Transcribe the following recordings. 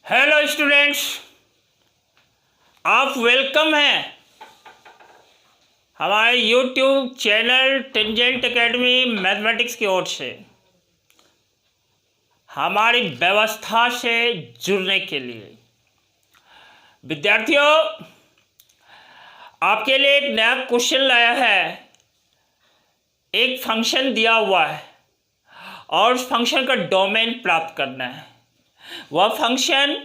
Hello students, आप welcome हैं हमारे YouTube channel tangent academy mathematics की ओर से हमारी व्यवस्था से जुड़ने के लिए। विद्यार्थियों, आपके लिए एक नया क्वेश्चन लाया है। एक फंक्शन दिया हुआ है और उस फंक्शन का डोमेन प्राप्त करना है। वह फंक्शन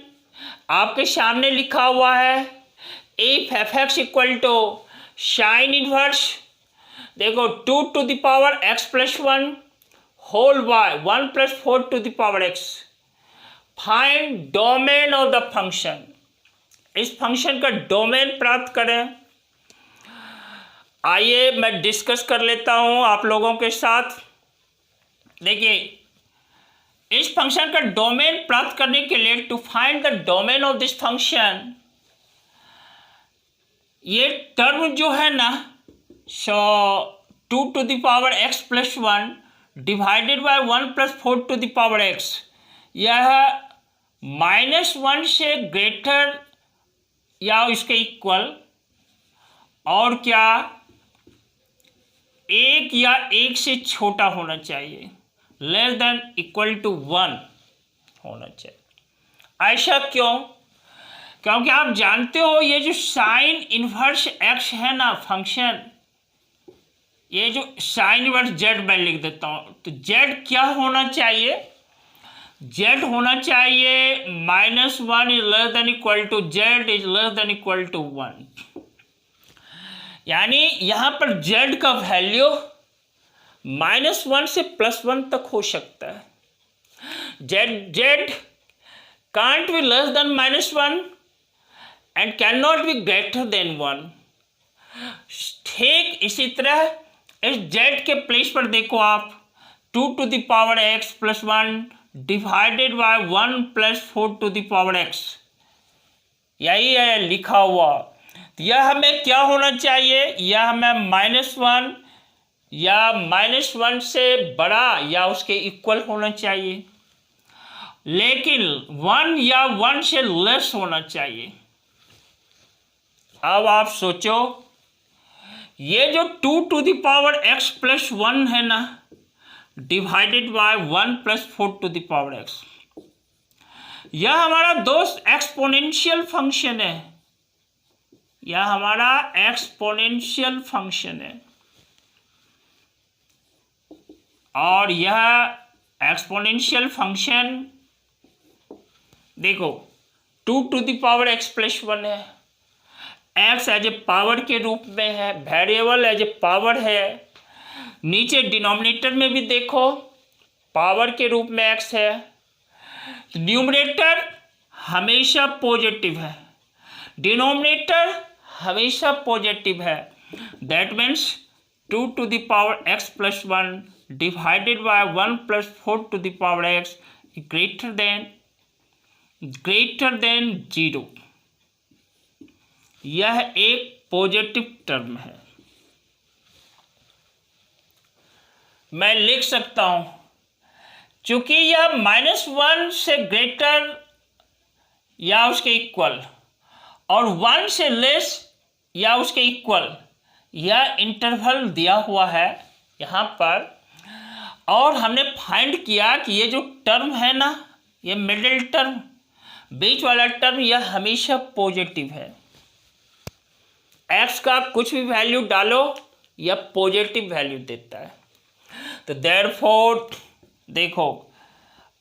आपके सामने लिखा हुआ है। If f x equal to sine inverse, देखो 2 to the power x plus 1 whole by 1 plus 4 to the power x, find domain of the function. इस फंक्शन का डोमेन प्राप्त करें। आइए मैं डिस्कस कर लेता हूं आप लोगों के साथ। देखिए, इस फंक्शन का डोमेन प्राप्त करने के लिए to find the domain of this function, ये टर्म जो है ना, so 2 to the power x plus 1 divided by 1 plus 4 to the power x, यह -1 से ग्रेटर या इसके इक्वल और क्या एक या एक से छोटा होना चाहिए, लेस देन इक्वल टू 1 होना चाहिए। ऐसा क्यों? क्योंकि आप जानते हो ये जो साइन इनवर्स x है ना फंक्शन, ये जो साइन इनवर्स z मैं लिख देता हूँ, तो z क्या होना चाहिए? z होना चाहिए -1 is less than equal to z is less than equal to 1। यानी यहाँ पर z का वैल्यू -1 से +1 तक हो सकता है। z can't be less than -1 and cannot be greater than 1। ठीक इसी तरह इस z के प्लेस पर देखो आप 2 to the power x plus 1 divided by 1 plus 4 to the power x, यही है लिखा हुआ। तो यह हमें क्या होना चाहिए? यह हमें -1 या -1 से बड़ा या उसके इक्वल होना चाहिए, लेकिन 1 या 1 से लेस होना चाहिए। अब आप सोचो, ये जो 2 to the power x plus 1 है ना, divided by 1 plus 4 to the power x, यह हमारा दोस्त एक्सपोनेंशियल फंक्शन है। यह हमारा एक्सपोनेंशियल फंक्शन है और यह एक्सपोनेंशियल फंक्शन देखो 2 to the power x plus 1 है। x एज ए पावर के रूप में है, वेरिएबल एज ए पावर है। नीचे डिनोमिनेटर में भी देखो पावर के रूप में x है। न्यूमरेटर हमेशा पॉजिटिव है, डिनोमिनेटर हमेशा पॉजिटिव है। That means 2 to the power x plus 1 divided by 1 plus 4 to the power x greater than 0। यह एक पॉजिटिव टर्म है। मैं लिख सकता हूं, चूंकि यह -1 से ग्रेटर या उसके इक्वल और 1 से लेस या उसके इक्वल, यह इंटरवल दिया हुआ है यहाँ पर। और हमने फाइंड किया कि ये जो टर्म है ना, ये मिडिल टर्म, बीच वाला टर्म, यह हमेशा पॉजिटिव है। x का कुछ भी वैल्यू डालो, यह पॉजिटिव वैल्यू देता है। तो देयरफॉर देखो,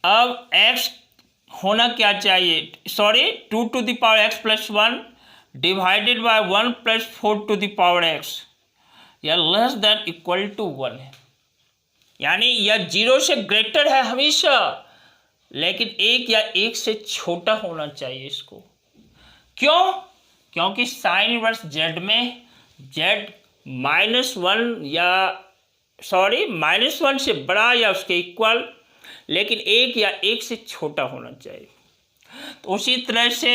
अब x होना क्या चाहिए? Sorry, 2 to the power x plus 1 divided by 1 plus 4 to the power x, यह लेस देन इक्वल टू 1 है। यानी यह 0 से ग्रेटर है हमेशा, लेकिन 1 या 1 से छोटा होना चाहिए इसको। क्यों? क्योंकि साइन इनवर्स z में z -1 से बड़ा या उसके इक्वल, लेकिन 1 या 1 से छोटा होना चाहिए। तो उसी तरह से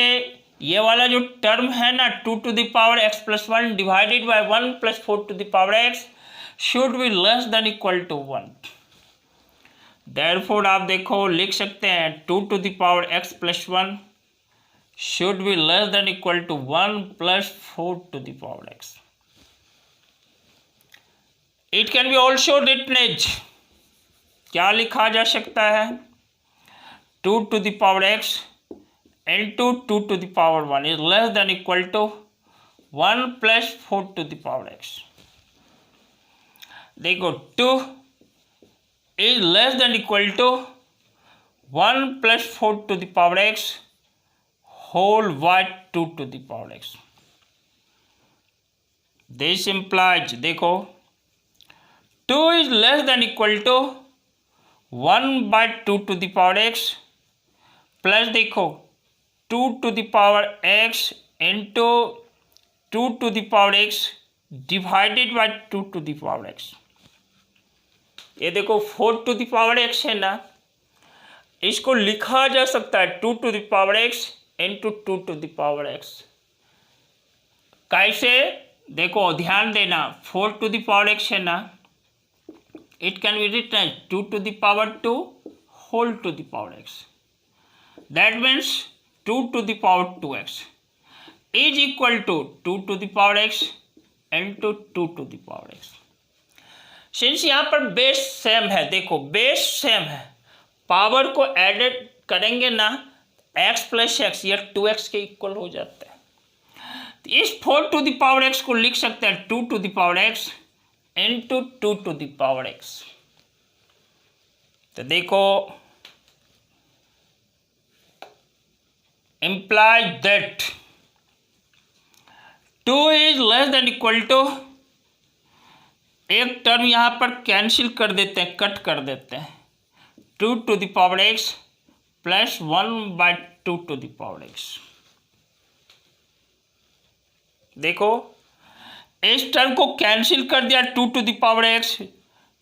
ये वाला जो टर्म है ना, 2 to the power x plus 1 divided by 1 plus 4 to the power x should be less than equal to 1। Therefore आप देखो लिख सकते हैं 2 to the power x plus 1 should be less than equal to 1 plus 4 to the power x. It can be also written as, क्या लिखा जा सकता है, 2 to the power x into 2 to the power 1 is less than equal to 1 plus 4 to the power x. देखो 2 is less than equal to 1 plus 4 to the power x whole by 2 to the power x. This implies, देखो 2 is less than equal to 1 by 2 to the power x plus देखो 2 to the power x into 2 to the power x divided by 2 to the power x. ये देखो 4 to the power x है ना, इसको लिखा जा सकता है 2 to the power x into 2 to the power x. कैसे, देखो ध्यान देना, 4 to the power x है ना, it can be written as 2 to the power 2 whole to the power x. That means 2 to the power 2x is equal to 2 to the power x into 2 to the power x. Since यहाँ पर base same है, देखो base same है, power को added करेंगे ना, x plus x या 2x के इक्वल हो जाता है. तो इस 4 to the power x को लिख सकते हैं 2 to the power x into 2 to the power x. तो देखो implies that 2 is less than equal to, एक टर्म यहाँ पर कैंसिल कर देते हैं, कट कर देते हैं, 2 to the power x plus 1 by 2 to the power x. देखो इस टर्म को कैंसिल कर दिया 2 to the power x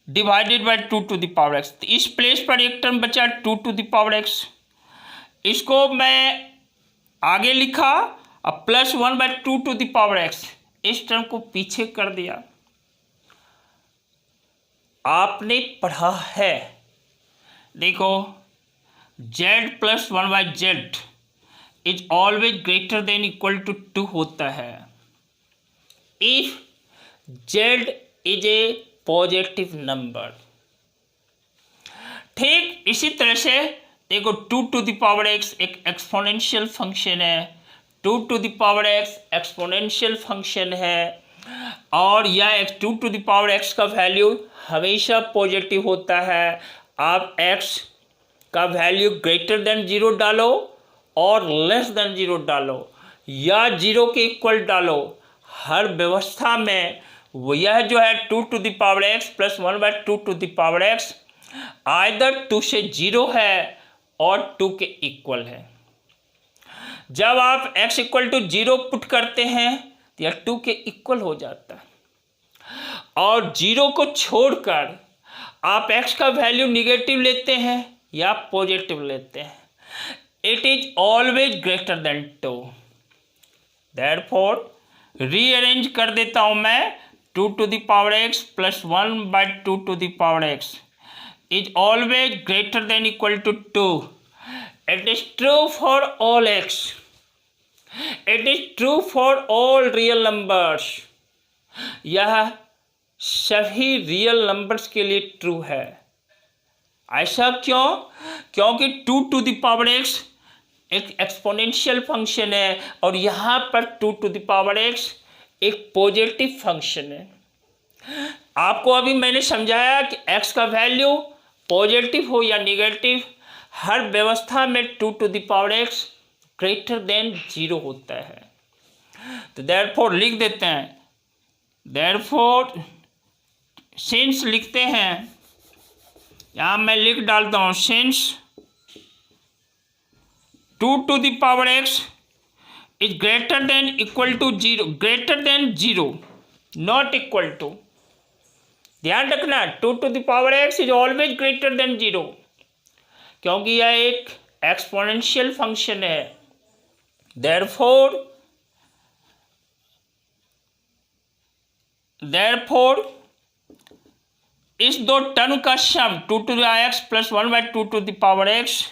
divided by 2 to the power x. तो इस प्लेस पर एक टर्म बचा 2 to the power x, इसको मैं आगे लिखा, अब plus 1 by 2 to the power x, इस टर्म को पीछे कर दिया. आपने पढ़ा है, देखो z plus 1 by z is always greater than equal to 2 होता है if z is a positive number. ठीक इसी तरह से देखो 2 to the power x एक एक्सपोनेंशियल फंक्शन है, 2 to the power x exponential function है, और यह 2 to the power x का वैल्यू हमेशा पॉजिटिव होता है. आप x का वैल्यू ग्रेटर देन 0 डालो और लेस देन 0 डालो या 0 के इक्वल डालो, हर व्यवस्था में वो यह जो है 2 to the power x plus 1 by 2 to the power x either 2 से 0 है और 2 के इक्वल है. जब आप x इक्वल टू 0 पुट करते हैं तो यह 2 के इक्वल हो जाता है, और 0 को छोड़कर आप x का वैल्यू निगेटिव लेते हैं या पॉजिटिव लेते हैं, it is always greater then 2. Therefore rearrange कर देता हूं मैं, 2 to the power x plus 1 by 2 to the power x is always greater than equal to 2. It is true for all x. It is true for all real numbers. यह सभी real numbers के लिए true है. ऐसा क्यों? क्योंकि 2 to the power x एक exponential function है और यहाँ पर 2 to the power x एक पॉजिटिव फंक्शन है. आपको अभी मैंने समझाया कि x का वैल्यू पॉजिटिव हो या निगेटिव, हर व्यवस्था में 2 to the power x greater than 0 होता है. तो देयरफॉर लिख देते हैं, देयरफॉर सिंस लिखते हैं, यहाँ मैं लिख डालता हूँ since 2 to the power x is greater than equal to 0, greater than 0 not equal to. ध्यान रखना 2 to the power x is always greater than 0, क्योंकि यह एक एक्सपोनेंशियल फंक्शन है. therefore इस दो टर्म का sum 2 to the x plus 1 by 2 to the power x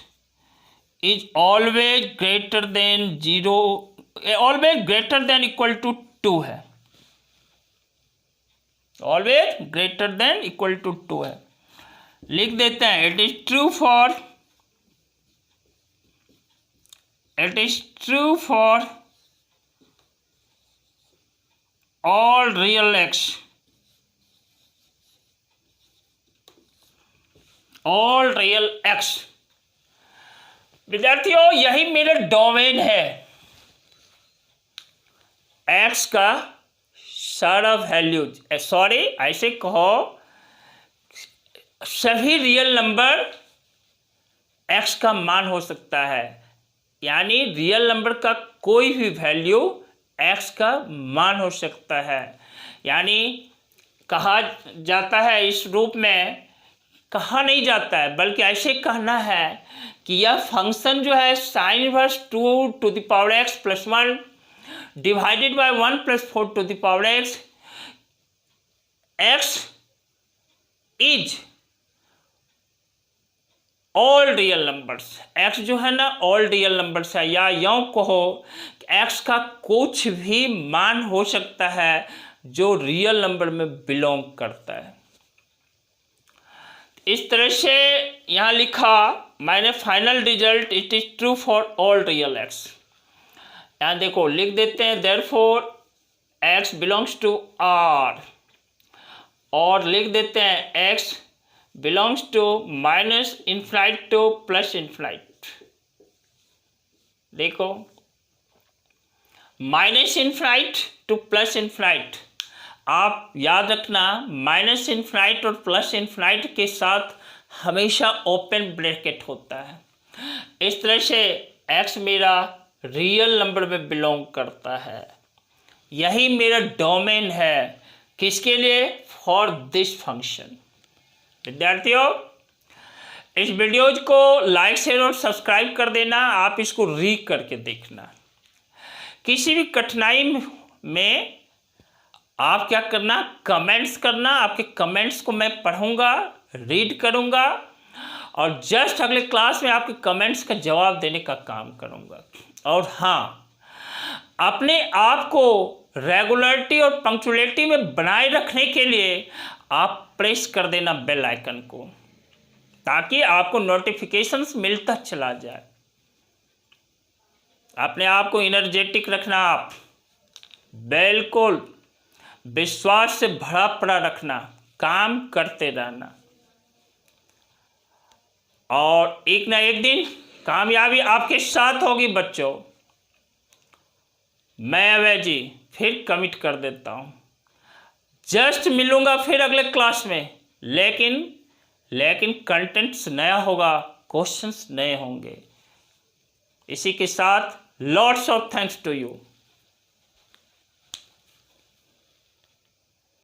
is always greater than 0, always greater than equal to 2 है, always greater than equal to 2 है। लिख देते हैं it is true for all real x, all real x. विद्यार्थियों यही मेरा domain है, x का सारा वैल्यूज, सॉरी ऐसे कहो सभी रियल नंबर एक्स का मान हो सकता है, यानी रियल नंबर का कोई भी वैल्यू एक्स का मान हो सकता है। यानी कहा जाता है इस रूप में, कहा नहीं जाता है बल्कि ऐसे कहना है कि यह फंक्शन जो है sine inverse 2 to the power x plus 1 divided by 1 plus 4 to the power x, x is all real numbers, x जो है ना ऑल रियल नंबर्स है, या यूं कहो एक्स का कुछ भी मान हो सकता है जो रियल नंबर में बिलोंग करता है। इस तरह से यहाँ लिखा मैंने final result it is true for all real x. यहाँ देखो लिख देते हैं therefore x belongs to R, और लिख देते हैं x belongs to minus infinite to plus infinite. देखो minus infinite to plus infinite, आप याद रखना माइनस इनफाइनाइट और प्लस इनफाइनाइट के साथ हमेशा ओपन ब्रैकेट होता है। इस तरह से एक्स मेरा रियल नंबर में बिलोंग करता है, यही मेरा डोमेन है, किसके लिए, फॉर दिस फंक्शन। विद्यार्थियों इस वीडियोज को लाइक शेयर और सब्सक्राइब कर देना, आप इसको रीड करके देखना। किसी भी कठिनाई में आप क्या करना, कमेंट्स करना, आपके कमेंट्स को मैं पढ़ूंगा, रीड करूंगा और जस्ट अगले क्लास में आपके कमेंट्स का जवाब देने का काम करूंगा। और हाँ, अपने आप को रेगुलरिटी और पंक्चुअलिटी में बनाए रखने के लिए आप प्रेस कर देना बेल आइकन को, ताकि आपको नोटिफिकेशंस मिलता चला जाए। अपने आप को एनर्जेटिक रखना, आप बिल्कुल विश्वास से भरा पड़ा रखना, काम करते रहना और एक ना एक दिन कामयाबी आपके साथ होगी बच्चों। मैं अवय जी फिर कमिट कर देता हूँ, जस्ट मिलूंगा फिर अगले क्लास में, लेकिन कंटेंट्स नया होगा, क्वेश्चंस नए होंगे। इसी के साथ lots of thanks to you.